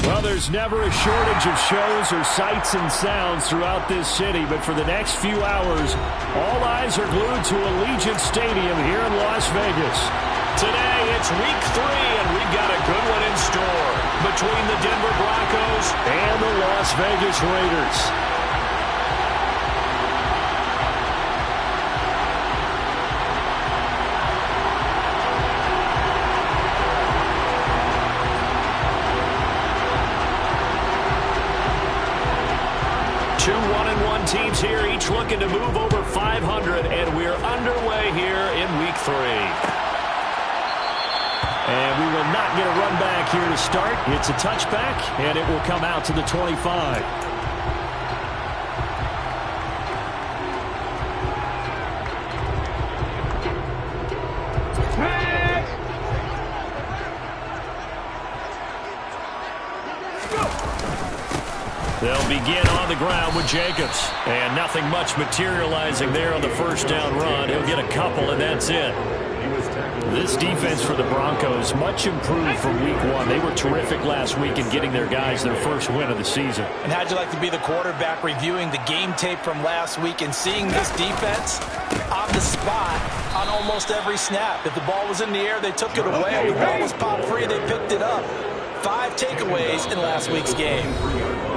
Well, there's never a shortage of shows or sights and sounds throughout this city, but for the next few hours, all eyes are glued to Allegiant Stadium here in Las Vegas. Today, it's week 3, and we've got a good one in store between the Denver Broncos and the Las Vegas Raiders. Two 1-1 teams here, each looking to move over 500, and we're underway here in week 3. And we will not get a run back here to start. It's a touchback, and it will come out to the 25. They'll begin on the ground with Jacobs. And nothing much materializing there on the first down run. He'll get a couple, and that's it. This defense for the Broncos, much improved from week 1. They were terrific last week in getting their guys their first win of the season. And how'd you like to be the quarterback reviewing the game tape from last week and seeing this defense on the spot on almost every snap? If the ball was in the air, they took it away. If the ball was popped free, they picked it up. 5 takeaways in last week's game.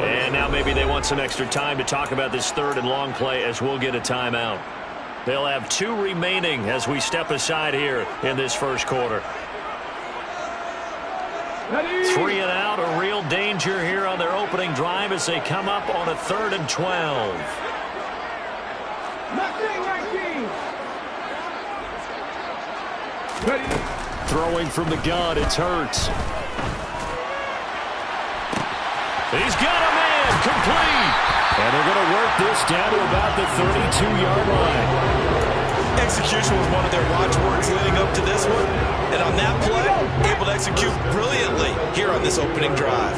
And now maybe they want some extra time to talk about this third and long play as we'll get a timeout. They'll have 2 remaining as we step aside here in this first quarter. 3 and out, a real danger here on their opening drive as they come up on a 3rd and 12. Throwing from the gun, it's Hurts. He's got a man, complete. And they're going to work this down to about the 32-yard line. Execution was one of their watchwords leading up to this one. And on that play, able to execute brilliantly here on this opening drive.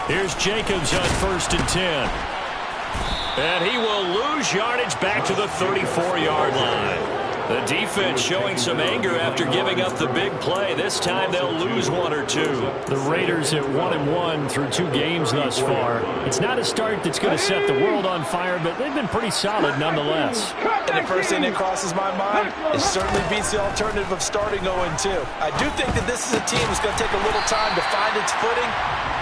Here's Jacobs on 1st and 10. And he will lose yardage back to the 34-yard line. The defense showing some anger after giving up the big play. This time they'll lose 1 or 2. The Raiders at 1-1 through 2 games thus far. It's not a start that's going to set the world on fire, but they've been pretty solid nonetheless. And the first thing that crosses my mind, it certainly beats the alternative of starting 0-2. I do think that this is a team that's going to take a little time to find its footing.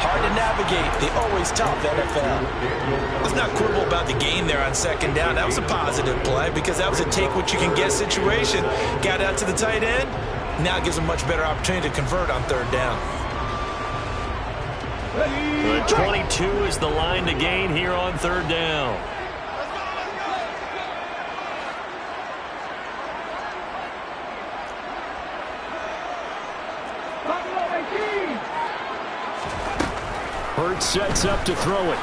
Hard to navigate the always tough NFL. Let's not quibble about the gain there on 2nd down. That was a positive play because that was a take-what-you-can-get situation. Got out to the tight end. Now it gives them a much better opportunity to convert on 3rd down. The 22 is the line to gain here on 3rd down. Hurts sets up to throw it.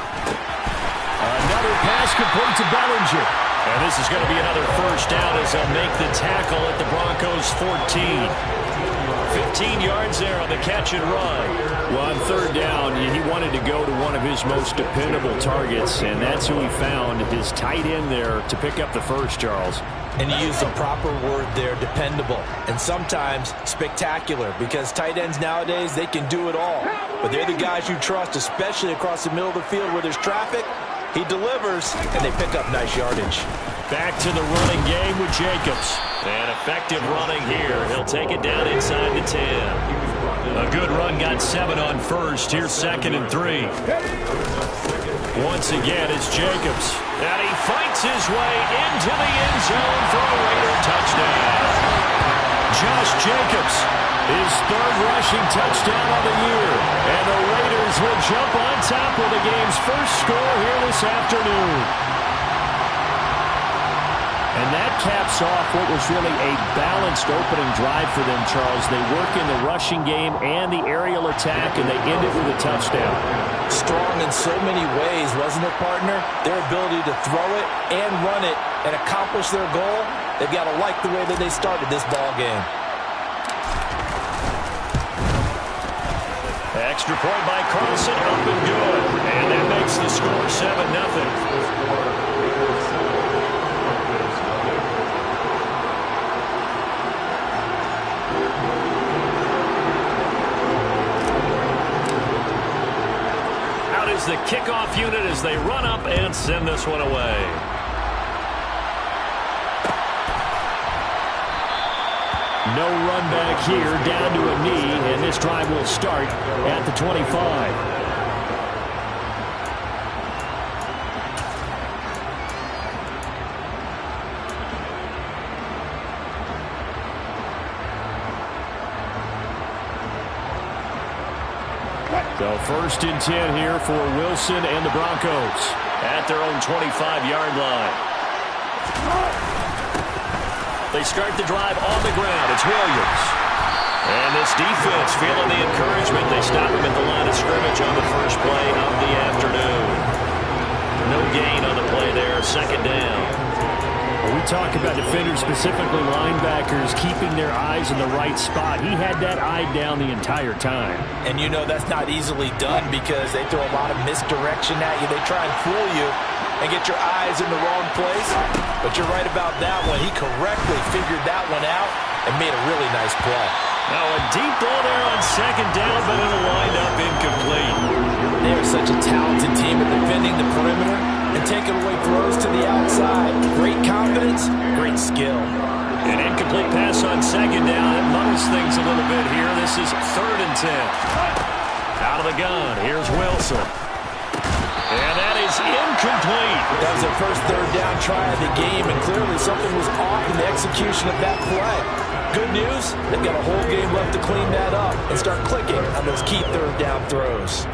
Another pass complete to Bellinger. And this is going to be another first down as they'll make the tackle at the Broncos' 14. 15 yards there on the catch and run. Well, on 3rd down, he wanted to go to one of his most dependable targets, and that's who he found, his tight end there, to pick up the first, Charles. And you use the proper word there, dependable. And sometimes spectacular, because tight ends nowadays, they can do it all. But they're the guys you trust, especially across the middle of the field where there's traffic. He delivers, and they pick up nice yardage. Back to the running game with Jacobs. And effective running here. He'll take it down inside the 10. A good run got 7 on 1st. Here's 2nd and 3. Once again, it's Jacobs. And he fights his way into the end zone for a Raider touchdown. Josh Jacobs, his 3rd rushing touchdown of the year. And the Raiders will jump on top with the game's first score here this afternoon. And that caps off what was really a balanced opening drive for them, Charles. They work in the rushing game and the aerial attack, and they end it with a touchdown. Strong in so many ways, wasn't it, partner? Their ability to throw it and run it and accomplish their goal, they've got to like the way that they started this ball game. Extra point by Carlson, up and good. And that makes the score 7-0. kickoff unit as they run up and send this one away. No run back here, down to a knee, and this drive will start at the 25. So first and 10 here for Wilson and the Broncos at their own 25-yard line. They start the drive on the ground. It's Williams. And this defense feeling the encouragement. They stop him at the line of scrimmage on the first play of the afternoon. No gain on the play there. Second down. We talk about defenders, specifically linebackers, keeping their eyes in the right spot. He had that eye down the entire time. And you know that's not easily done because they throw a lot of misdirection at you. They try and fool you and get your eyes in the wrong place. But you're right about that one. He correctly figured that one out and made a really nice play. Now a deep ball there on second down, but it'll wind up incomplete. They are such a talented team at defending the perimeter and taking away throws to the outside. Great confidence, great skill. An incomplete pass on second down. It muddles things a little bit here. This is 3rd and 10. Out of the gun, here's Wilson. And that is incomplete. That was their first 3rd down try of the game, and clearly something was off in the execution of that play. Good news, they've got a whole game left to clean that up and start clicking on those key 3rd down throws.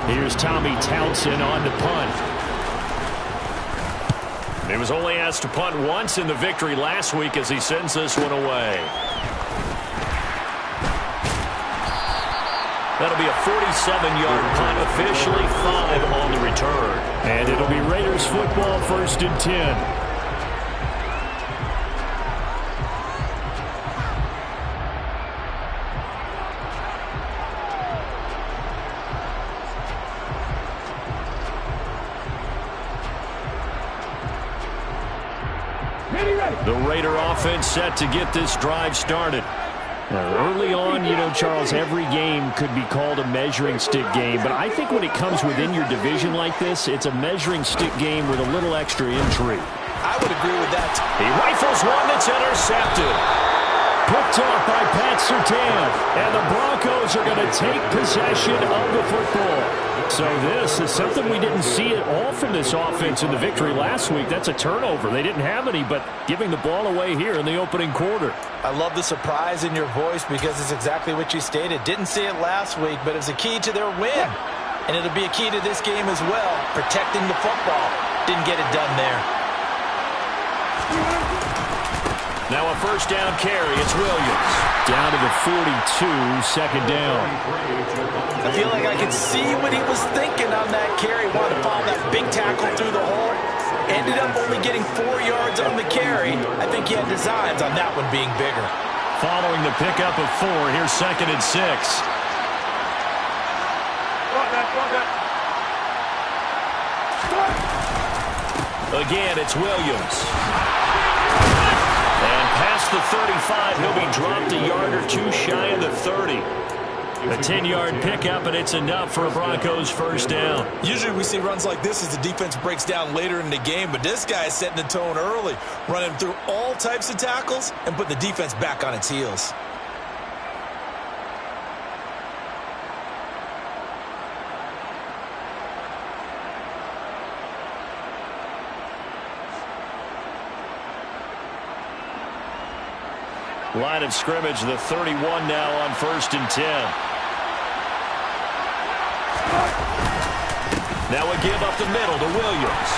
Here's Tommy Townsend on the punt. He was only asked to punt once in the victory last week as he sends this one away. That'll be a 47-yard punt, officially 5 on the return. And it'll be Raiders football, 1st and 10. The Raider offense set to get this drive started. Early on, you know, Charles, every game could be called a measuring stick game, but I think when it comes within your division like this, it's a measuring stick game with a little extra intrigue. I would agree with that. He rifles one that's intercepted. Picked off by Pat Surtain, and the Broncos are going to take possession of the football. So this is something we didn't see at all from this offense in the victory last week. That's a turnover. They didn't have any, but giving the ball away here in the opening quarter. I love the surprise in your voice because it's exactly what you stated. Didn't see it last week, but it's a key to their win. And it'll be a key to this game as well, protecting the football. Didn't get it done there. Now a first down carry. It's Williams. Down to the 42, second down. I feel like I could see what he was thinking on that carry. Wanted to follow that big tackle through the hole. Ended up only getting 4 yards on the carry. I think he had designs on that one being bigger. Following the pickup of 4, here's 2nd and 6. Again, it's Williams. And past the 35, he'll be dropped a yard or two shy of the 30. A 10-yard pickup, and it's enough for a Broncos first down. Usually we see runs like this as the defense breaks down later in the game, but this guy is setting the tone early, running through all types of tackles and put the defense back on its heels. Line of scrimmage, the 31 now on 1st and 10. Now a give up the middle to Williams.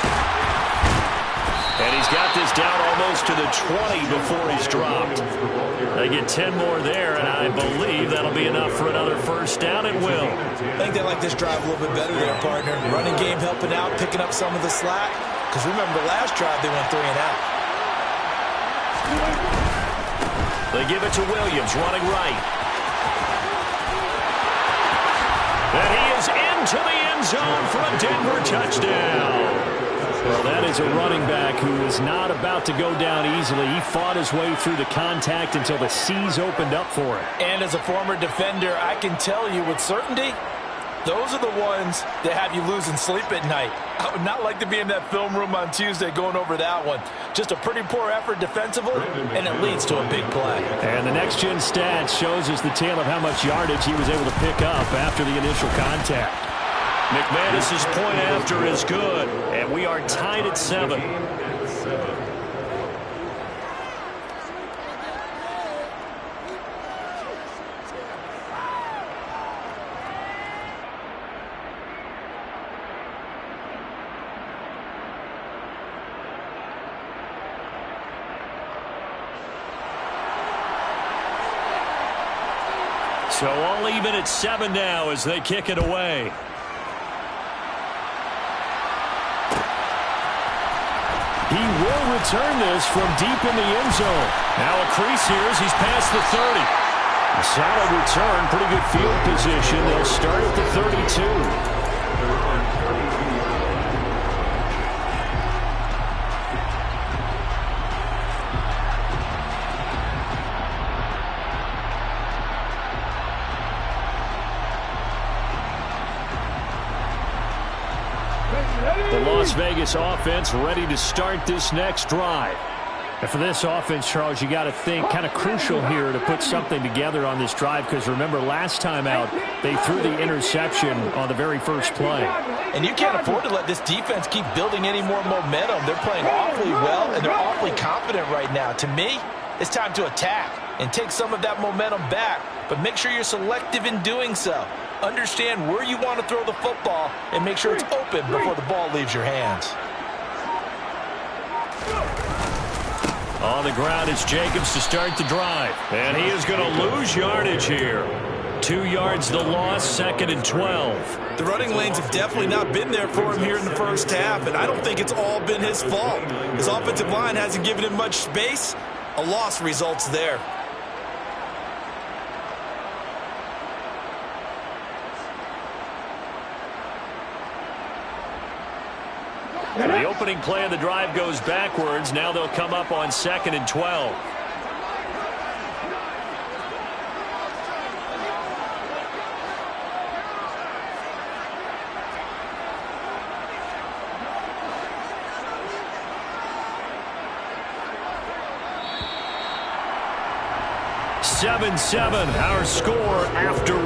And he's got this down almost to the 20 before he's dropped. They get 10 more there, and I believe that'll be enough for another first down. It will. I think they like this drive a little bit better there, partner. Running game helping out, picking up some of the slack. Because remember, the last drive they went 3 and out. They give it to Williams, running right. And he is into the end zone for a Denver touchdown. Well, that is a running back who is not about to go down easily. He fought his way through the contact until the seas opened up for him. And as a former defender, I can tell you with certainty, those are the ones that have you losing sleep at night. I would not like to be in that film room on Tuesday going over that one. Just a pretty poor effort defensively, and it leads to a big play. And the next-gen stats shows us the tale of how much yardage he was able to pick up after the initial contact. McManus's point after is good, and we are tied at 7. So all even at 7 now as they kick it away. He will return this from deep in the end zone. Now a crease here as he's past the 30. A solid return, pretty good field position. They'll start at the 32. The Las Vegas offense ready to start this next drive. And for this offense, Charles, you got to think kind of crucial here to put something together on this drive, because remember last time out they threw the interception on the very first play. And you can't afford to let this defense keep building any more momentum. They're playing awfully well, and they're awfully confident right now. To me, it's time to attack and take some of that momentum back, but make sure you're selective in doing so. Understand where you want to throw the football and make sure it's open before the ball leaves your hands. On the ground is Jacobs to start the drive. And he is going to lose yardage here. 2 yards the loss, 2nd and 12. The running lanes have definitely not been there for him here in the first half, and I don't think it's all been his fault. His offensive line hasn't given him much space. A loss results there. The opening play of the drive goes backwards. Now they'll come up on 2nd and 12. Seven, our score after 1.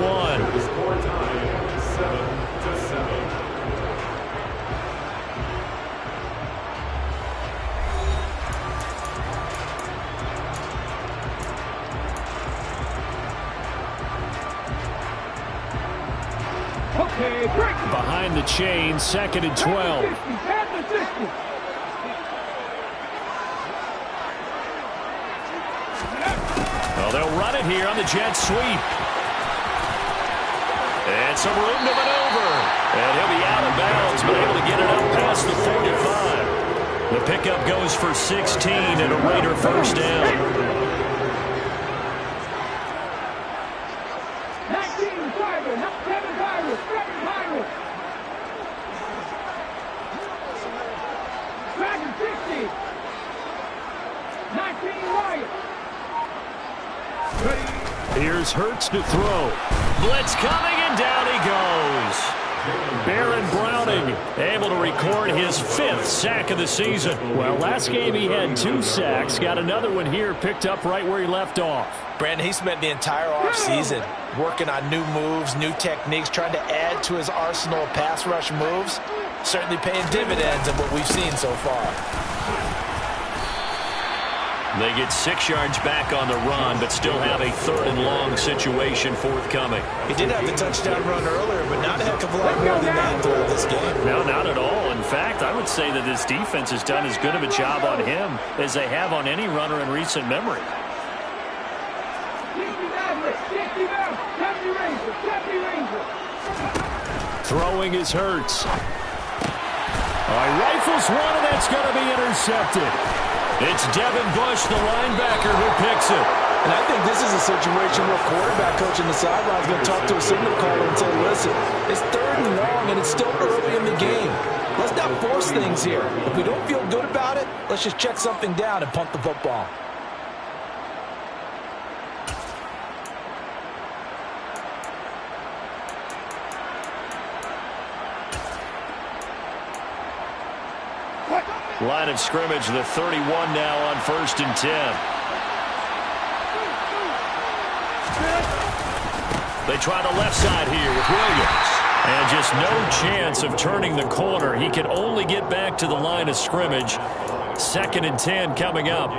Behind the chain, 2nd and 12. Well, they'll run it here on the jet sweep. And some room to maneuver. And he'll be out of bounds, but able to get it up past the 45. The pickup goes for 16 and a Raider first down. Here's Hurts to throw. Blitz coming, and down he goes. Baron Browning able to record his 5th sack of the season. Well, last game he had 2 sacks. Got another one here, picked up right where he left off. Brandon, he spent the entire offseason working on new moves, new techniques, trying to add to his arsenal of pass rush moves. Certainly paying dividends in what we've seen so far. They get 6 yards back on the run, but still have a 3rd and long situation forthcoming. He did have the touchdown run earlier, but not a heck of a lot more than that throughout this game. No, not at all. In fact, I would say that this defense has done as good of a job on him as they have on any runner in recent memory. Throwing is Hurts. Rifles one, and that's going to be intercepted. It's Devin Bush, the linebacker, who picks it. And I think this is a situation where quarterback coach on the sideline is going to talk to a signal caller and say, listen, it's 3rd and long, and it's still early in the game. Let's not force things here. If we don't feel good about it, let's just check something down and punt the football. Line of scrimmage, the 31 now on 1st and 10. They try the left side here with Williams. And just no chance of turning the corner. He can only get back to the line of scrimmage. 2nd and 10 coming up.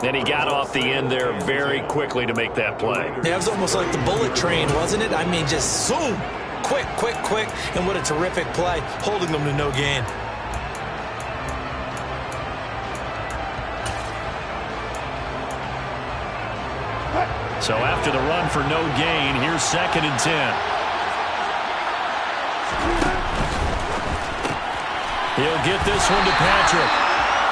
And he got off the end there very quickly to make that play. Yeah, it was almost like the bullet train, wasn't it? I mean, just zoom. Quick, quick, quick. And what a terrific play, holding them to no gain. So after the run for no gain, here's 2nd and 10. He'll get this one to Patrick.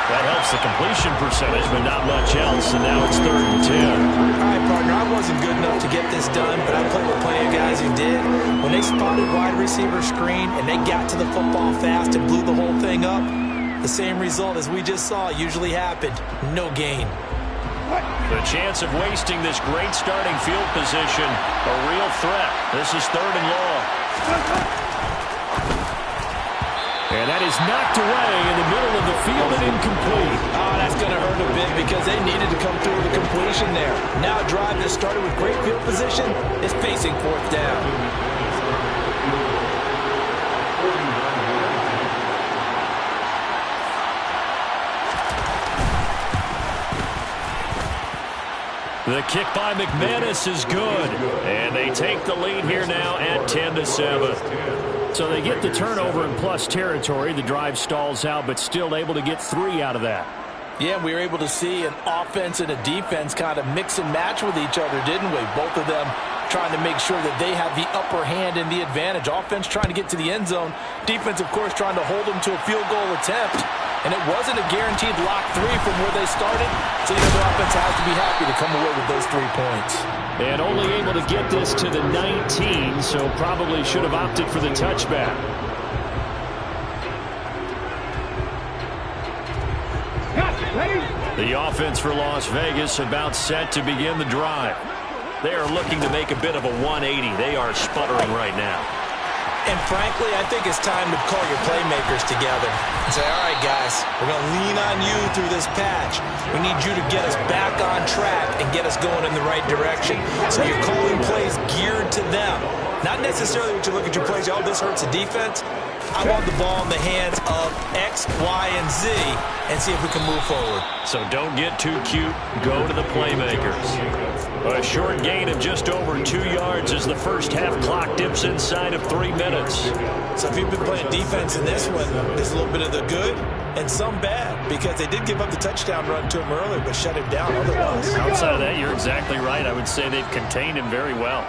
That helps the completion percentage, but not much else, and now it's 3rd and 10. All right, partner, I wasn't good enough to get this done, but I played with plenty of guys who did. When they spotted wide receiver screen and they got to the football fast and blew the whole thing up, the same result as we just saw usually happened. No gain. The chance of wasting this great starting field position, a real threat. This is 3rd and long. And that is knocked away in the middle of the field and incomplete. Oh, that's going to hurt a bit because they needed to come through with a completion there. Now a drive that started with great field position is facing 4th down. The kick by McManus is good. And they take the lead here now at 10-7. So they get the turnover in plus territory. The drive stalls out, but still able to get 3 out of that. Yeah, we were able to see an offense and a defense kind of mix and match with each other, didn't we? Both of them trying to make sure that they have the upper hand and the advantage. Offense trying to get to the end zone. Defense, of course, trying to hold them to a field goal attempt. And it wasn't a guaranteed lock 3 from where they started. So, the offense has to be happy to come away with those 3 points. And only able to get this to the 19, so probably should have opted for the touchback. The offense for Las Vegas about set to begin the drive. They are looking to make a bit of a 180. They are sputtering right now. And frankly, I think it's time to call your playmakers together and say, all right, guys, we're going to lean on you through this patch. We need you to get us back on track and get us going in the right direction. So you're calling plays geared to them. Not necessarily what you look at your plays, oh, this hurts the defense. I want the ball in the hands of X, Y, and Z and see if we can move forward. So don't get too cute. Go to the playmakers. A short gain of just over 2 yards as the first half clock dips inside of 3 minutes. So if you've been playing defense in this one, there's a little bit of the good and some bad because they did give up the touchdown run to him earlier but shut him down otherwise. Outside of that, you're exactly right. I would say they've contained him very well.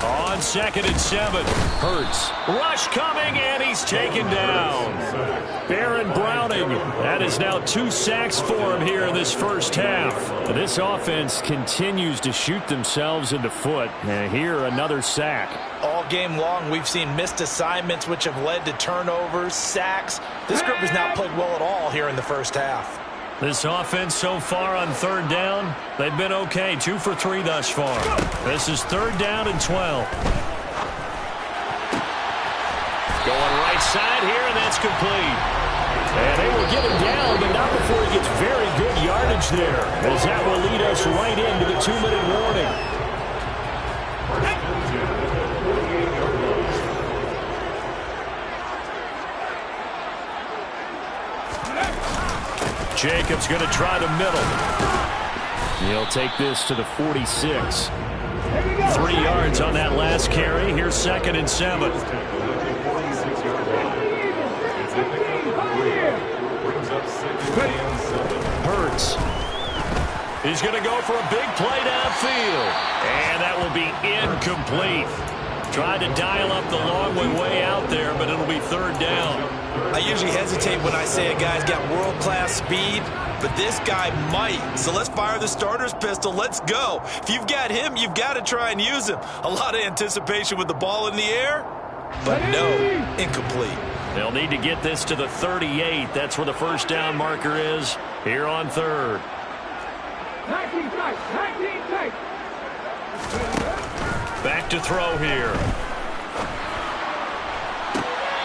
On 2nd and 7, Hurts. Rush coming, and he's taken down. Baron Browning. That is now 2 sacks for him here in this first half. This offense continues to shoot themselves in the foot. And here, another sack. All game long, we've seen missed assignments, which have led to turnovers, sacks. This group has not played well at all here in the first half. This offense so far on 3rd down, they've been okay. 2 for 3 thus far. This is 3rd down and 12. Going right side here, and that's complete. And they will get him down, but not before he gets very good yardage there, as that will lead us right into the 2-minute warning. Jacobs going to try the middle. He'll take this to the 46. 3 yards on that last carry. Here's 2nd and 7. Hurts. He's going to go for a big play downfield. And that will be incomplete. Tried to dial up the long way out there, but it'll be 3rd down. I usually hesitate when I say a guy's got world-class speed, but this guy might. So let's fire the starter's pistol. Let's go. If you've got him, you've got to try and use him. A lot of anticipation with the ball in the air, but no, incomplete. They'll need to get this to the 38. That's where the first down marker is here on third. 19 strikes. Back to throw here.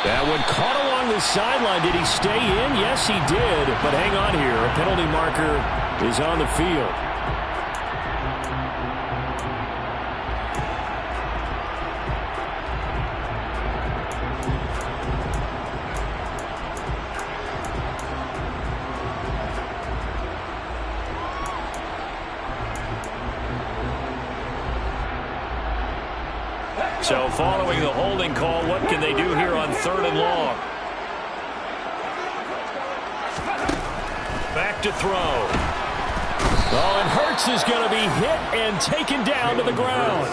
That one caught along the sideline. Did he stay in? Yes, he did. But hang on here. A penalty marker is on the field. So following the holding call, what can they do here on third and long? Back to throw. Oh, and Hurts is going to be hit and taken down to the ground.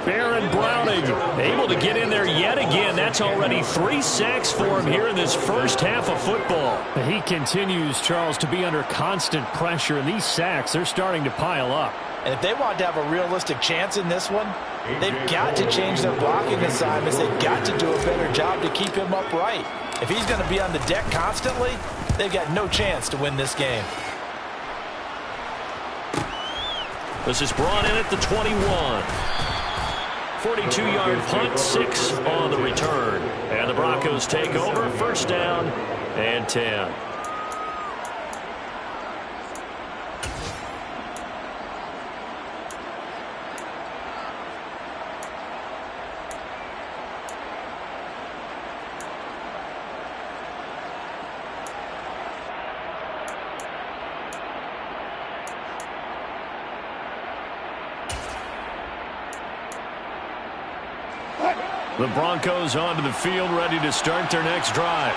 Baron Browning able to get in there yet again. That's already 3 sacks for him here in this first half of football. He continues, Charles, to be under constant pressure, and these sacks, they're starting to pile up. And if they want to have a realistic chance in this one, they've got to change their blocking assignments. They've got to do a better job to keep him upright. If he's going to be on the deck constantly, they've got no chance to win this game. This is brought in at the 21. 42-yard punt, 6 on the return. And the Broncos take over, first down and 10. The Broncos onto the field, ready to start their next drive.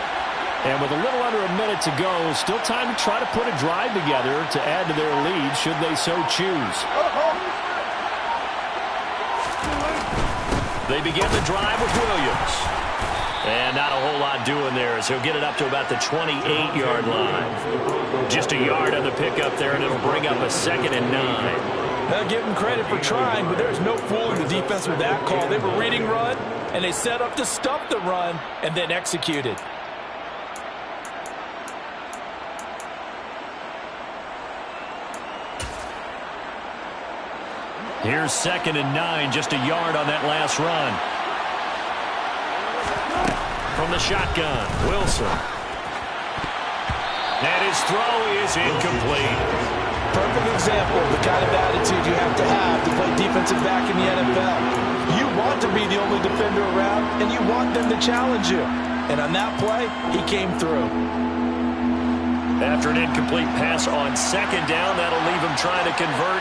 And with a little under a minute to go, still time to try to put a drive together to add to their lead, should they so choose. They begin the drive with Williams. And not a whole lot doing there, as he'll get it up to about the 28-yard line. Just a yard on the pickup there, and it'll bring up a 2nd and 9. I'll give them credit for trying, but there's no fooling the defense with that call. They were reading run, and they set up to stop the run and then executed. Here's 2nd and 9, just a yard on that last run. From the shotgun, Wilson. And his throw is incomplete. Perfect example of the kind of attitude you have to play defensive back in the NFL. You want to be the only defender around, and you want them to challenge you. And on that play, he came through. After an incomplete pass on 2nd down, that'll leave him trying to convert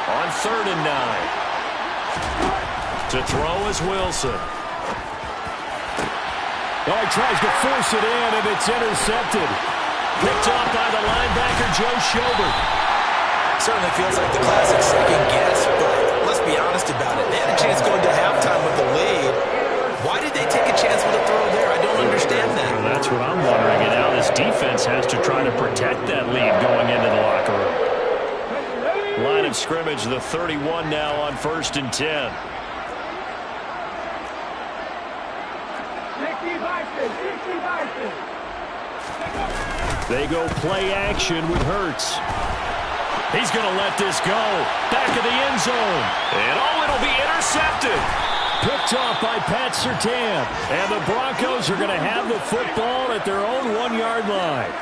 on 3rd and 9. To throw is Wilson. Oh, he tries to force it in, and it's intercepted. Picked off by the linebacker, Joe Schobert. Certainly feels like the classic second guess, but let's be honest about it. They had a chance going to halftime with the lead. Why did they take a chance with a throw there? I don't understand that. Well, that's what I'm wondering. And now this defense has to try to protect that lead going into the locker room. Line of scrimmage, the 31 now on 1st and 10. They go play action with Hurts. He's going to let this go. Back of the end zone. And it'll be intercepted. Picked off by Pat Surtain. And the Broncos are going to have the football at their own 1-yard line.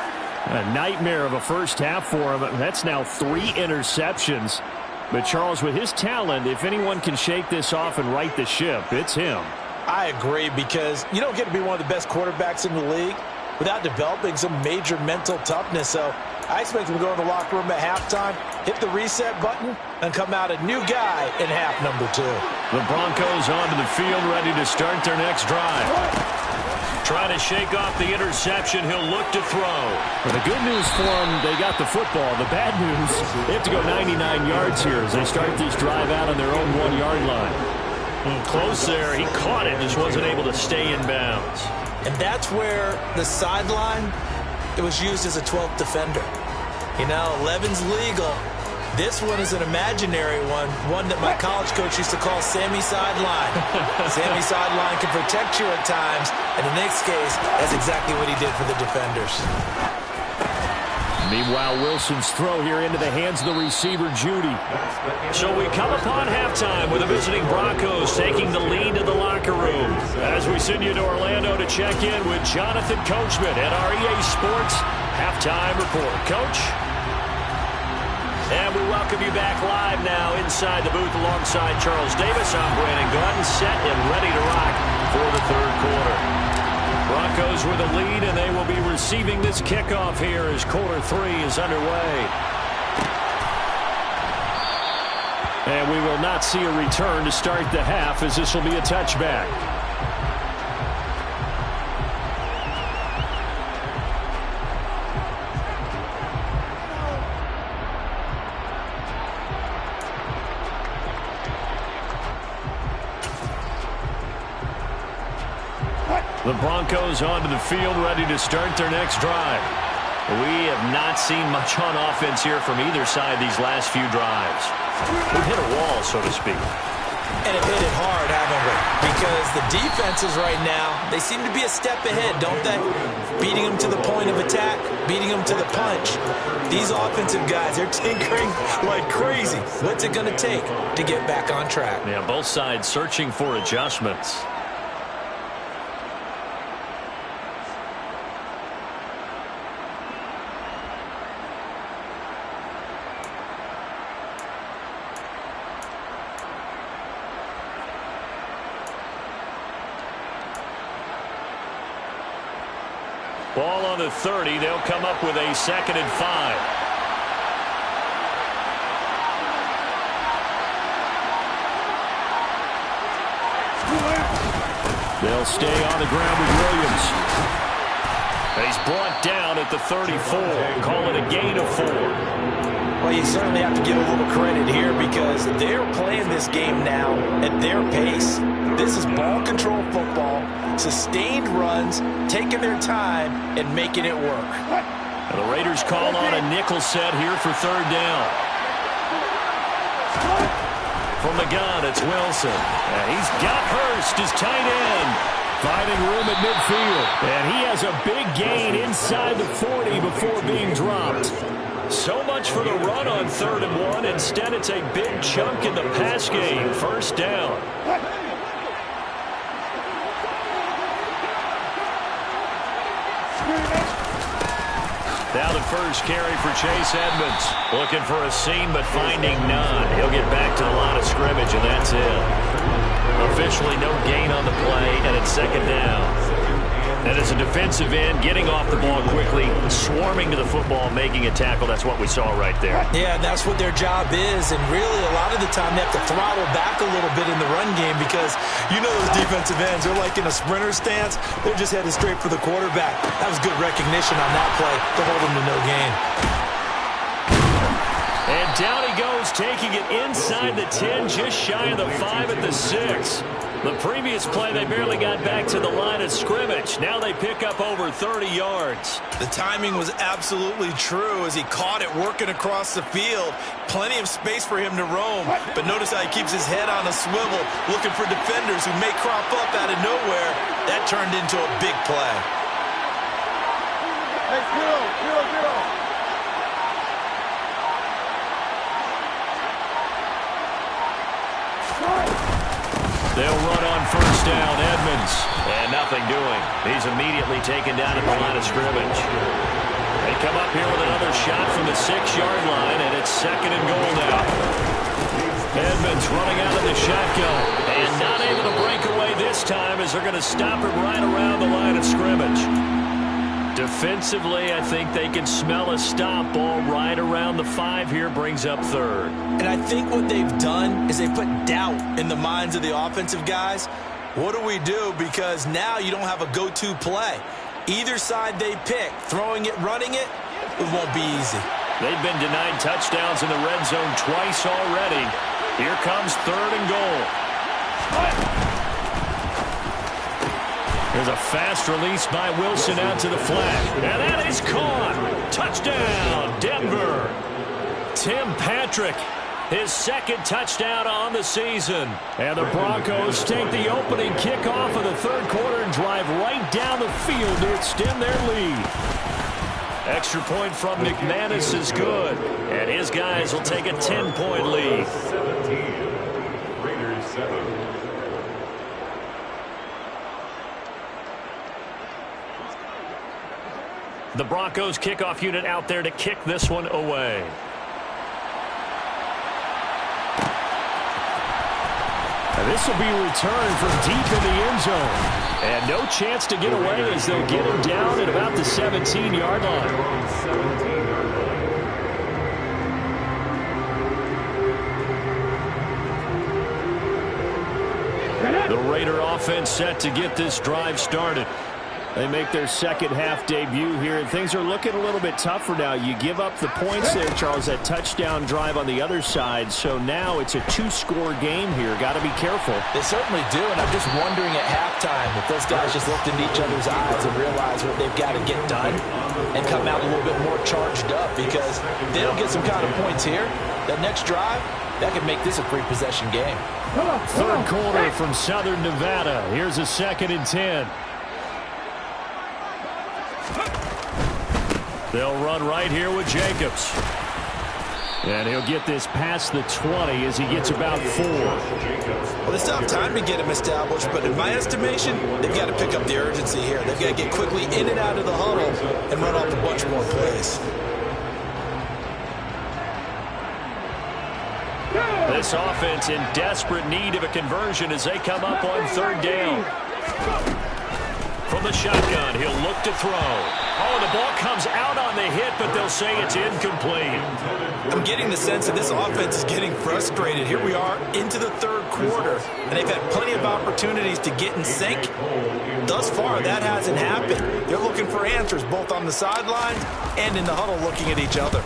A nightmare of a first half for him. That's now 3 interceptions. But Charles, with his talent, if anyone can shake this off and right the ship, it's him. I agree, because you don't get to be one of the best quarterbacks in the league without developing some major mental toughness. So I expect him to go in the locker room at halftime, hit the reset button, and come out a new guy in half number 2. The Broncos onto the field, ready to start their next drive. Trying to shake off the interception, he'll look to throw. Well, the good news for him, they got the football. The bad news, they have to go 99 yards here as they start this drive out on their own 1-yard line. Close there, he caught it, just wasn't able to stay in bounds. And that's where the sideline, it was used as a 12th defender. You know, 11's legal. This one is an imaginary one that my college coach used to call Sammy Sideline. Sammy Sideline can protect you at times, and in this case, that's exactly what he did for the defenders. Meanwhile, Wilson's throw here into the hands of the receiver, Judy. So we come upon halftime with the visiting Broncos taking the lead to the locker room. As we send you to Orlando to check in with Jonathan Coachman at our EA Sports Halftime Report. Coach? And we welcome you back live now inside the booth alongside Charles Davis. I'm Brandon Gordon, set and ready to rock for the third quarter. Broncos with a lead, and they will be receiving this kickoff here as quarter 3 is underway. And we will not see a return to start the half, as this will be a touchback. The Broncos onto the field, ready to start their next drive. We have not seen much on offense here from either side these last few drives. We've hit a wall, so to speak. And have hit it hard, haven't we? Because the defenses right now, they seem to be a step ahead, don't they? Beating them to the point of attack, beating them to the punch. These offensive guys, they're tinkering like crazy. What's it going to take to get back on track? Yeah, both sides searching for adjustments. Ball on the 30. They'll come up with a 2nd and 5. They'll stay on the ground with Williams. He's brought down at the 34. Call it a gain of 4. Well, you certainly have to give a little credit here because they're playing this game now at their pace. This is ball control football, sustained runs, taking their time, and making it work. And the Raiders call on a nickel set here for 3rd down. From the gun, it's Wilson. And he's got Hurst, his tight end, finding room at midfield. And he has a big gain inside the 40 before being dropped. So much for the run on 3rd and 1. Instead, it's a big chunk in the pass game. 1st down. Now the first carry for Chase Edmonds. Looking for a seam, but finding none. He'll get back to the line of scrimmage, and that's it. Officially no gain on the play, and it's 2nd down. And as a defensive end, getting off the ball quickly, swarming to the football, making a tackle. That's what we saw right there. Yeah, that's what their job is. And really, a lot of the time, they have to throttle back a little bit in the run game because you know those defensive ends, they're like in a sprinter stance. They're just headed straight for the quarterback. That was good recognition on that play to hold them to no gain. And down he goes, taking it inside the 10, just shy of the 5 at the 6. The previous play, they barely got back to the line of scrimmage. Now they pick up over 30 yards. The timing was absolutely true as he caught it working across the field. Plenty of space for him to roam. But notice how he keeps his head on a swivel, looking for defenders who may crop up out of nowhere. That turned into a big play. Hey, zero. They'll run on 1st down, Edmonds. And nothing doing. He's immediately taken down at the line of scrimmage. They come up here with another shot from the 6-yard line, and it's 2nd and goal now. Edmonds running out of the shotgun. And not able to break away this time as they're going to stop him right around the line of scrimmage. Defensively, I think they can smell a stop ball right around the 5 here, brings up 3rd. And I think what they've done is they put doubt in the minds of the offensive guys. What do we do? Because now you don't have a go-to play. Either side they pick, throwing it, running it, it won't be easy. They've been denied touchdowns in the red zone twice already. Here comes 3rd and goal. There's a fast release by Wilson out to the flat. And that is caught. Touchdown, Denver. Tim Patrick, his second touchdown on the season. And the Broncos take the opening kickoff of the third quarter and drive right down the field to extend their lead. Extra point from McManus is good. And his guys will take a 10-point lead. 17, Raiders 7. The Broncos kickoff unit out there to kick this one away. And this will be returned from deep in the end zone. And no chance to get away as they'll get him down at about the 17-yard line. 17-yard line. The Raider offense set to get this drive started. They make their second half debut here, and things are looking a little bit tougher now. You give up the points there, Charles, that touchdown drive on the other side. So now it's a two-score game here. Got to be careful. They certainly do, and I'm just wondering at halftime if those guys just looked into each other's eyes and realized what they've got to get done and come out a little bit more charged up, because if they don't get some kind of points here, that next drive, that could make this a free-possession game. Third quarter from Southern Nevada. Here's a 2nd and 10. They'll run right here with Jacobs. And he'll get this past the 20 as he gets about 4. Well, they still have time to get him established, but in my estimation, they've got to pick up the urgency here. They've got to get quickly in and out of the huddle and run off a bunch more plays. This offense in desperate need of a conversion as they come up on 3rd down. From the shotgun, he'll look to throw. Oh, the ball comes out on the hit, but they'll say it's incomplete. I'm getting the sense that this offense is getting frustrated. Here we are into the 3rd quarter, and they've had plenty of opportunities to get in sync. Thus far, that hasn't happened. They're looking for answers both on the sidelines and in the huddle looking at each other.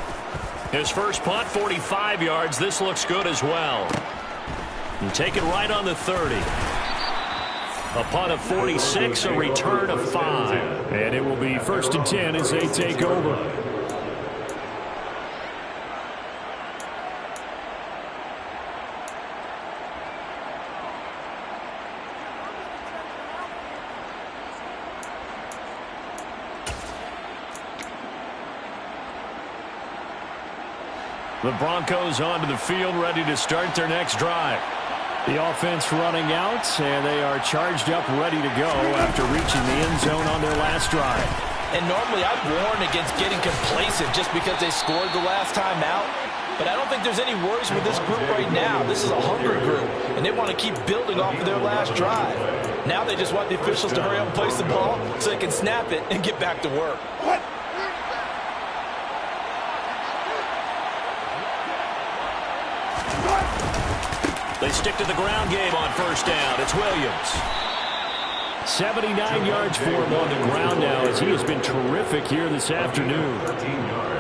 His first punt, 45 yards. This looks good as well. And take it right on the 30. A punt of 46, a return of 5. And it will be 1st and 10 as they take over. The Broncos onto the field, ready to start their next drive. The offense running out, and they are charged up, ready to go after reaching the end zone on their last drive. And normally I'd warn against getting complacent just because they scored the last time out. But I don't think there's any worries with this group right now. This is a hungry group, and they want to keep building off of their last drive. Now they just want the officials to hurry up and place the ball so they can snap it and get back to work. They stick to the ground game on 1st down. It's Williams. 79 yards for him on the ground now as he has been terrific here this afternoon.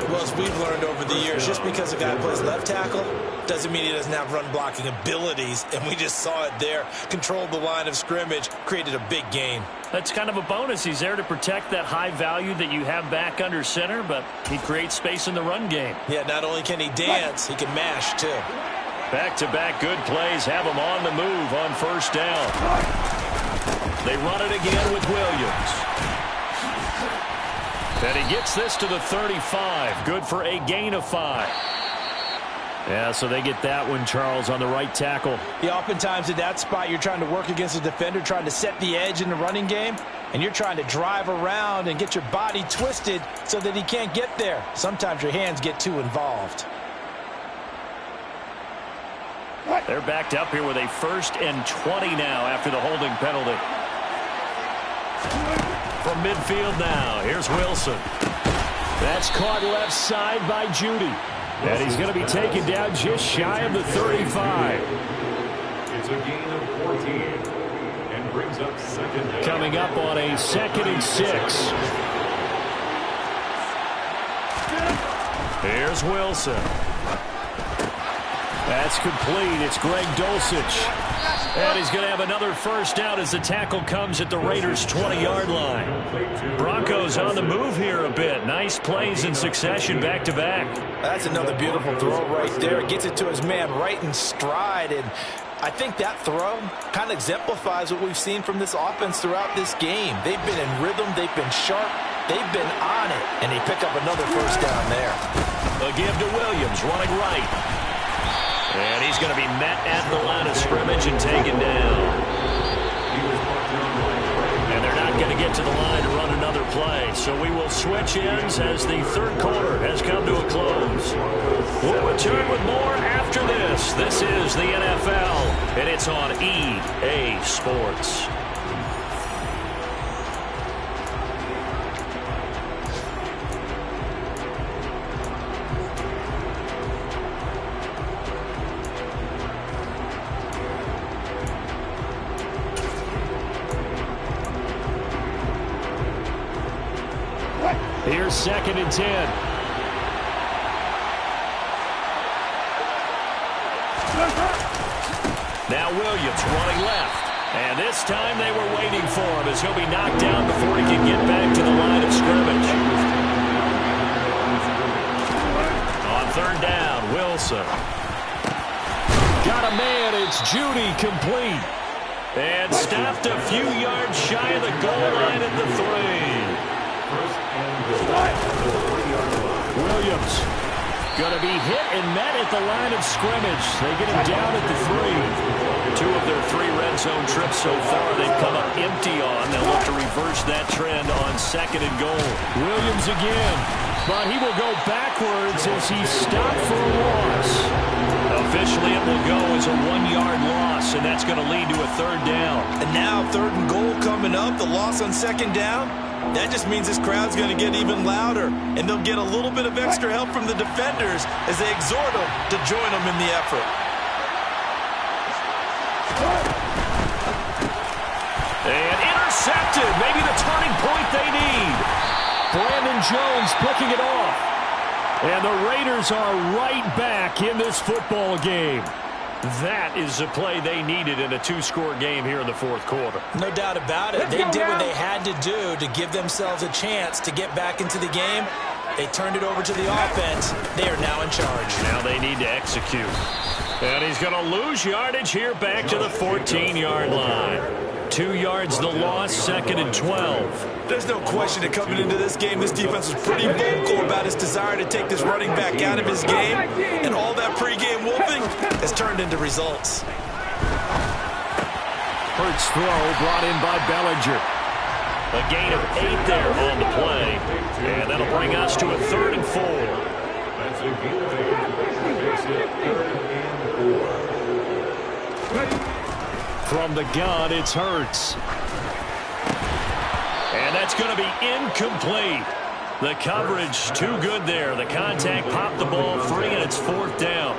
Well, as we've learned over the years, just because a guy plays left tackle doesn't mean he doesn't have run blocking abilities, and we just saw it there. Controlled the line of scrimmage, created a big gain. That's kind of a bonus. He's there to protect that high value that you have back under center, but he creates space in the run game. Yeah, not only can he dance, he can mash too. Back-to-back good plays have him on the move on 1st down. They run it again with Williams. And he gets this to the 35. Good for a gain of 5. Yeah, so they get that one, Charles, on the right tackle. Yeah, oftentimes at that spot, you're trying to work against a defender, trying to set the edge in the running game, and you're trying to drive around and get your body twisted so that he can't get there. Sometimes your hands get too involved. They're backed up here with a 1st and 20 now after the holding penalty. From midfield now, here's Wilson. That's caught left side by Judy. And he's going to be taken down just shy of the 35. It's a gain of 14 and brings up 2nd down. Coming up on a 2nd and 6. Here's Wilson. That's complete. It's Greg Dulcich. And he's going to have another first down as the tackle comes at the Raiders' 20-yard line. Broncos on the move here a bit. Nice plays in succession back-to-back. That's another beautiful throw right there. Gets it to his man right in stride. And I think that throw kind of exemplifies what we've seen from this offense throughout this game. They've been in rhythm. They've been sharp. They've been on it. And he picked up another first down there. A give to Williams, running right. And he's going to be met at the line of scrimmage and taken down. And they're not going to get to the line to run another play. So we will switch ends as the third quarter has come to a close. We'll return with more after this. This is the NFL, and it's on EA Sports. Here's 2nd and 10. Now Williams running left. And this time they were waiting for him as he'll be knocked down before he can get back to the line of scrimmage. On 3rd down, Wilson. Got a man, it's Judy complete. And stopped a few yards shy of the goal line at the 3. Williams going to be hit and met at the line of scrimmage. They get him down at the 3. 2 of their 3 red zone trips so far they've come up empty on. They'll look to reverse that trend on 2nd and goal. Williams again, but he will go backwards as he stopped for a loss. Officially it will go as a 1-yard loss, and that's going to lead to a 3rd down. And now 3rd and goal coming up, the loss on 2nd down. That just means this crowd's going to get even louder, and they'll get a little bit of extra help from the defenders as they exhort them to join them in the effort. And intercepted, maybe the turning point they need. Brandon Jones picking it off. And the Raiders are right back in this football game. That is the play they needed in a 2-score game here in the 4th quarter. No doubt about it. They did what they had to do to give themselves a chance to get back into the game. They turned it over to the offense. They are now in charge. Now they need to execute. And he's going to lose yardage here back to the 14-yard line. 2 yards the loss, 2nd and 12. There's no question that coming into this game, this defense was pretty vocal about its desire to take this running back out of his game. And all that pregame wolfing has turned into results. Hurts throw brought in by Bellinger. A gain of 8 there on the play. And that'll bring us to a 3rd and 4. That's a gain of 8. Makes it 3rd and 4. From the gun, it's Hurts. And that's going to be incomplete. The coverage too good there. The contact popped the ball free, and it's 4th down.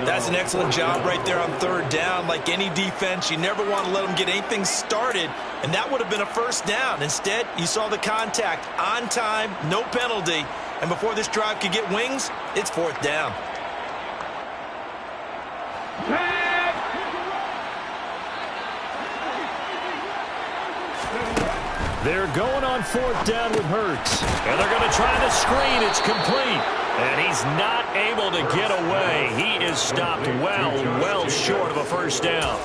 That's an excellent job right there on 3rd down. Like any defense, you never want to let them get anything started, and that would have been a 1st down. Instead, you saw the contact on time, no penalty, and before this drive could get wings, it's 4th down. They're going on 4th down with Hurts. And they're going to try the screen. It's complete. And he's not able to get away. He is stopped well short of a 1st down.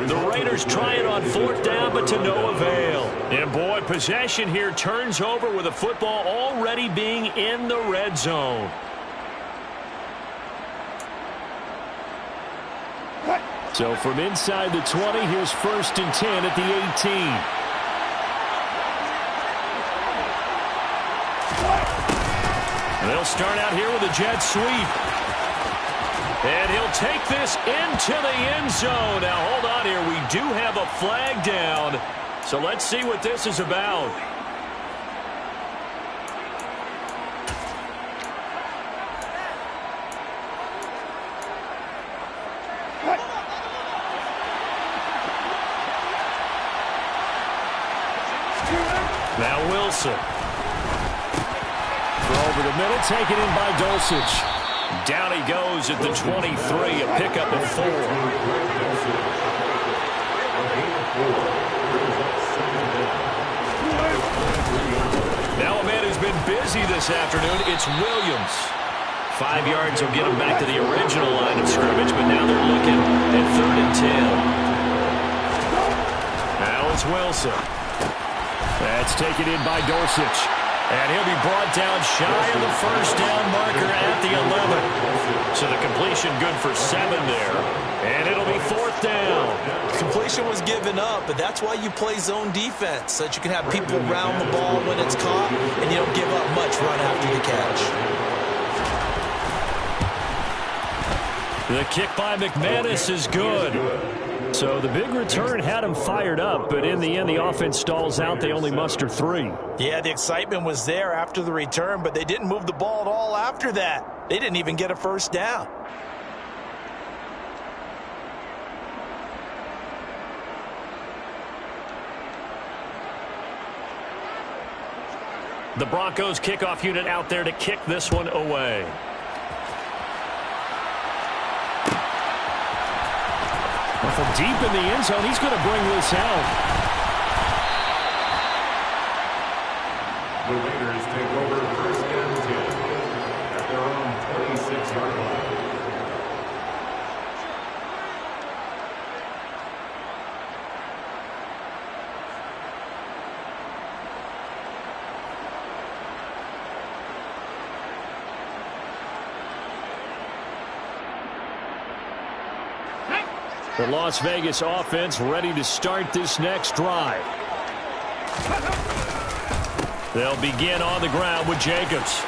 The Raiders try it on 4th down, but to no avail. And boy, possession here turns over with the football already being in the red zone. So from inside the 20, here's 1st and 10 at the 18. They'll start out here with a jet sweep. And he'll take this into the end zone. Now, hold on here. We do have a flag down. So let's see what this is about. Now Wilson. Over the middle, taken in by Dulcich. Down he goes at the 23, a pickup of 4. gain of 4. Brings up 2nd down. Now a man who's been busy this afternoon, it's Williams. 5 yards will get him back to the original line of scrimmage, but now they're looking at 3rd and 10. Now it's Wilson. That's taken in by Dorsich. And he'll be brought down shy of the first down marker at the 11. So the completion good for 7 there. And it'll be 4th down. Completion was given up, but that's why you play zone defense, so that you can have people round the ball when it's caught, and you don't give up much run after the catch. The kick by McManus is good. So the big return had him fired up, but in the end, the offense stalls out. They only muster 3. Yeah, the excitement was there after the return, but they didn't move the ball at all after that. They didn't even get a first down. The Broncos kickoff unit out there to kick this one away. From deep in the end zone, he's going to bring this out. The Raiders take over 1st and 10 at their own 26-yard line. The Las Vegas offense ready to start this next drive. They'll begin on the ground with Jacobs.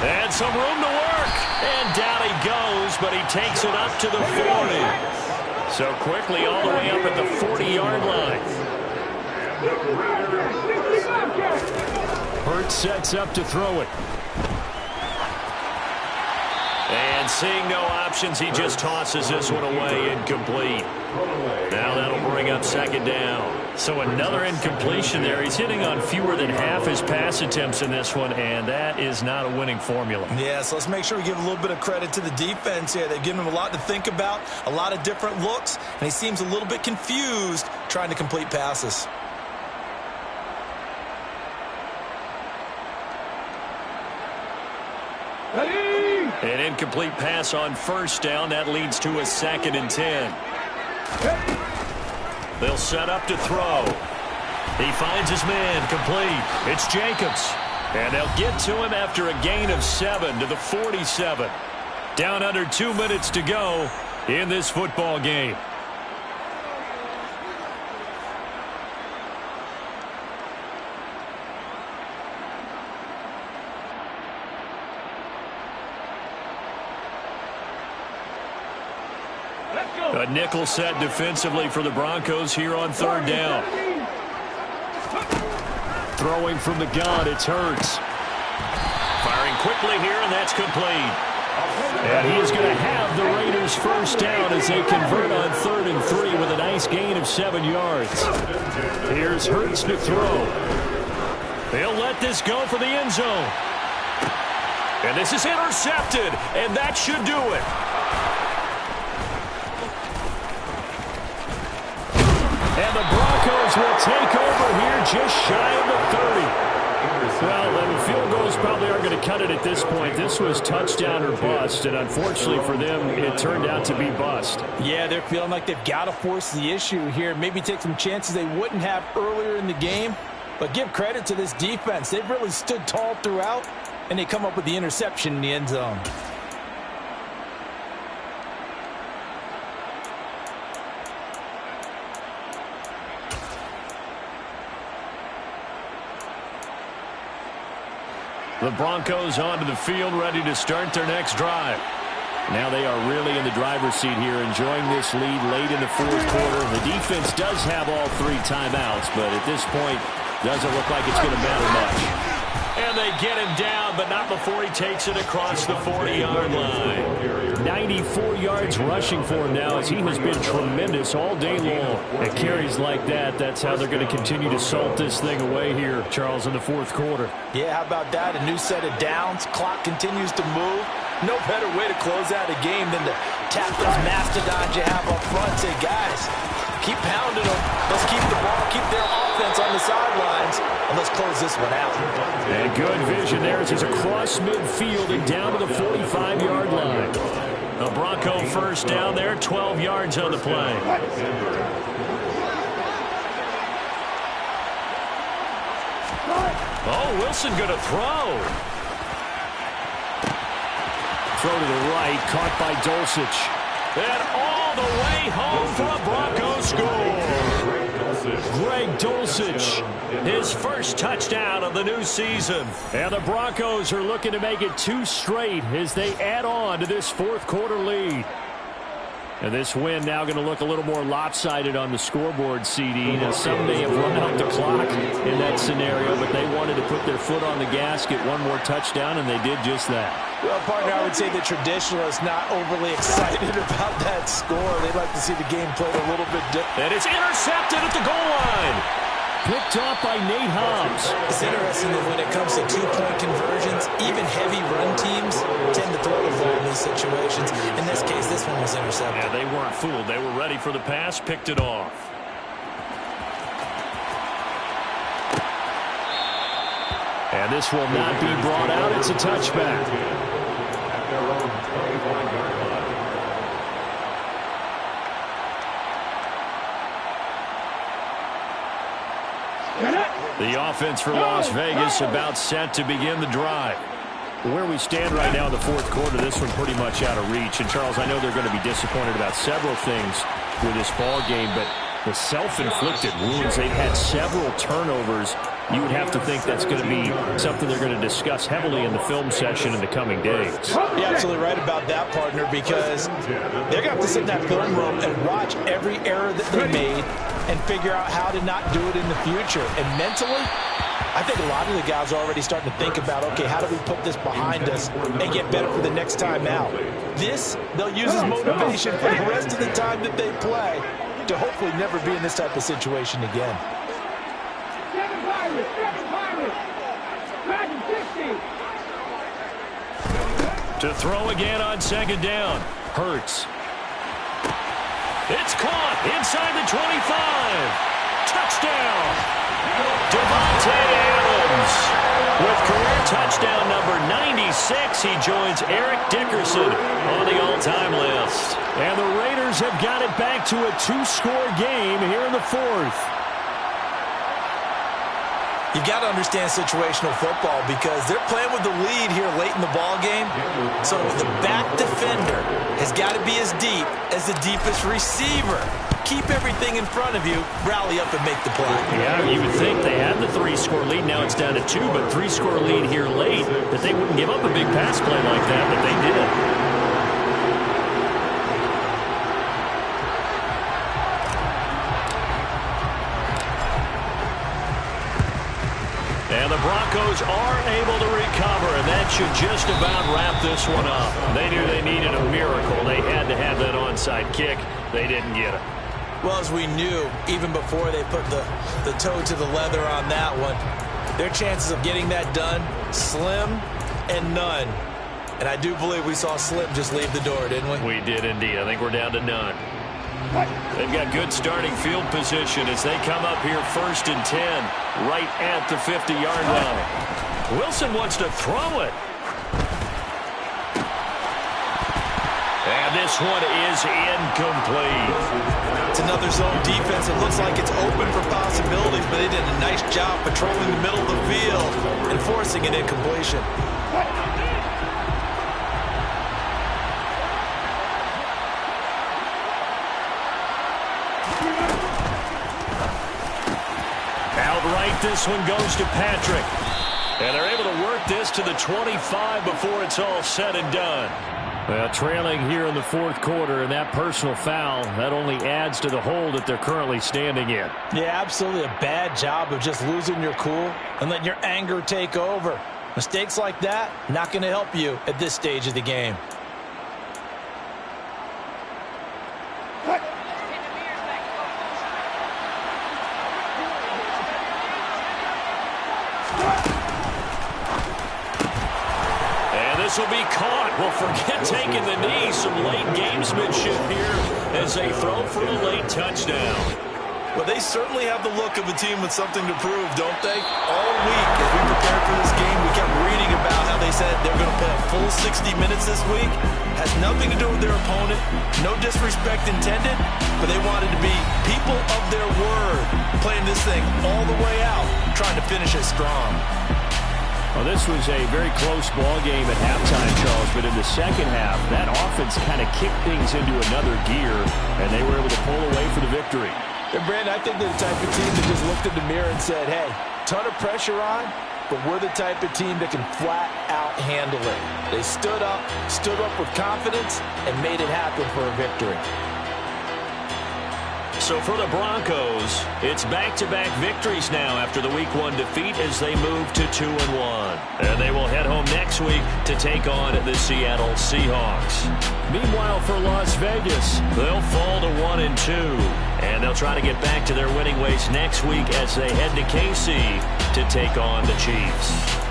And some room to work. And down he goes, but he takes it up to the 40. So quickly all the way up at the 40-yard line. Hurts sets up to throw it. And seeing no options, he just tosses this one away, incomplete. Now that'll bring up 2nd down. So another incompletion there. He's hitting on fewer than half his pass attempts in this one, and that is not a winning formula. Yeah, so let's make sure we give a little bit of credit to the defense here. They've given him a lot to think about, a lot of different looks, and he seems a little bit confused trying to complete passes. An incomplete pass on 1st down. That leads to a 2nd and 10. They'll set up to throw. He finds his man complete. It's Jacobs. And they'll get to him after a gain of 7 to the 47. Down under 2 minutes to go in this football game. A nickel set defensively for the Broncos here on 3rd down. Throwing from the gun, it's Hurts. Firing quickly here, and that's complete. And he is going to have the Raiders' 1st down as they convert on 3rd and 3 with a nice gain of 7 yards. Here's Hurts to throw. They'll let this go for the end zone. And this is intercepted, and that should do it. And the Broncos will take over here just shy of the 30. Well, the field goals probably aren't going to cut it at this point. This was touchdown or bust, and unfortunately for them, it turned out to be bust. Yeah, they're feeling like they've got to force the issue here. Maybe take some chances they wouldn't have earlier in the game. But give credit to this defense. They've really stood tall throughout, and they come up with the interception in the end zone. The Broncos onto the field, ready to start their next drive. Now they are really in the driver's seat here, enjoying this lead late in the 4th quarter. The defense does have all 3 timeouts, but at this point, doesn't look like it's going to matter much. And they get him down, but not before he takes it across the 40-yard line. 94 yards rushing for him now, as he has been tremendous all day long. And carries like that, that's how they're going to continue to salt this thing away here, Charles, in the 4th quarter. Yeah, how about that? A new set of downs. Clock continues to move. No better way to close out a game than to tap those mastodons you have up front. Say, guys, Keep pounding them. Let's keep the ball, keep their offense on the sidelines, and let's close this one out. And good vision there as he's across midfield and down to the 45-yard line. A Bronco first down there, 12 yards on the play. Oh, Wilson going to throw. Throw to the right, caught by Dulcich. And all the way home for a Bronco score. Greg Dulcich, his first touchdown of the new season. And the Broncos are looking to make it 2 straight as they add on to this fourth quarter lead. And this win now going to look a little more lopsided on the scoreboard, CD. Now, some may have run out the clock in that scenario, but they wanted to put their foot on the gas, get one more touchdown, and they did just that. Well, partner, I would say the traditionalists not overly excited about that score. They'd like to see the game played a little bit different. And it's intercepted at the goal line. Picked off by Nate Hobbs. It's interesting that when it comes to two-point conversions, even heavy run teams tend to throw the ball in these situations. In this case, this one was intercepted. Yeah, they weren't fooled. They were ready for the pass, picked it off. And this will not be brought out. It's a touchback. The offense for Las Vegas about set to begin the drive. Where we stand right now in the fourth quarter, this one pretty much out of reach. And, Charles, I know they're going to be disappointed about several things with this ball game, but the self-inflicted wounds, they've had several turnovers. You would have to think that's going to be something they're going to discuss heavily in the film session in the coming days. You're absolutely right about that, partner, because they're going to have to sit in that film room and watch every error that they made and figure out how to not do it in the future. And mentally, I think a lot of the guys are already starting to think about, okay, how do we put this behind us and get better for the next time out? This, they'll use as motivation for the rest of the time that they play to hopefully never be in this type of situation again. To throw again on second down. Hurts. It's caught inside the 25. Touchdown. Devontae Adams. With career touchdown number 96, he joins Eric Dickerson on the all-time list. And the Raiders have got it back to a 2-score game here in the fourth. You've got to understand situational football because they're playing with the lead here late in the ball game. So the back defender has got to be as deep as the deepest receiver. Keep everything in front of you, rally up and make the play. Yeah, you would think they had the 3-score lead. Now it's down to 2, but 3-score lead here late, that they wouldn't give up a big pass play like that, but they did. And the Broncos are able to recover, and that should just about wrap this one up. They knew they needed a miracle. They had to have that onside kick. They didn't get it. Well, as we knew, even before they put the toe to the leather on that one, their chances of getting that done, slim and none. And I do believe we saw Slim just leave the door, didn't we? We did indeed. I think we're down to none. They've got good starting field position as they come up here 1st and 10, right at the 50-yard line. Wilson wants to throw it. And this one is incomplete. It's another zone defense. It looks like it's open for possibilities, but they did a nice job patrolling the middle of the field and forcing an incompletion. Outright, this one goes to Patrick. And they're able to work this to the 25 before it's all said and done. Well, trailing here in the fourth quarter, and that personal foul, that only adds to the hole that they're currently standing in. Yeah, absolutely a bad job of just losing your cool and letting your anger take over. Mistakes like that, not going to help you at this stage of the game. This will be caught. Well, forget taking the knee. Some late gamesmanship here as they throw for a late touchdown. Well, they certainly have the look of a team with something to prove, don't they? All week, as we prepared for this game, we kept reading about how they said they're going to play a full 60 minutes this week. Has nothing to do with their opponent. No disrespect intended, but they wanted to be people of their word, playing this thing all the way out, trying to finish it strong. Well, this was a very close ball game at halftime, Charles, but in the second half, that offense kind of kicked things into another gear, and they were able to pull away for the victory. And Brandon, I think they're the type of team that just looked in the mirror and said, hey, ton of pressure on, but we're the type of team that can flat out handle it. They stood up with confidence, and made it happen for a victory. So for the Broncos, it's back-to-back victories now after the Week 1 defeat as they move to 2-1. And they will head home next week to take on the Seattle Seahawks. Meanwhile, for Las Vegas, they'll fall to 1-2. And they'll try to get back to their winning ways next week as they head to KC to take on the Chiefs.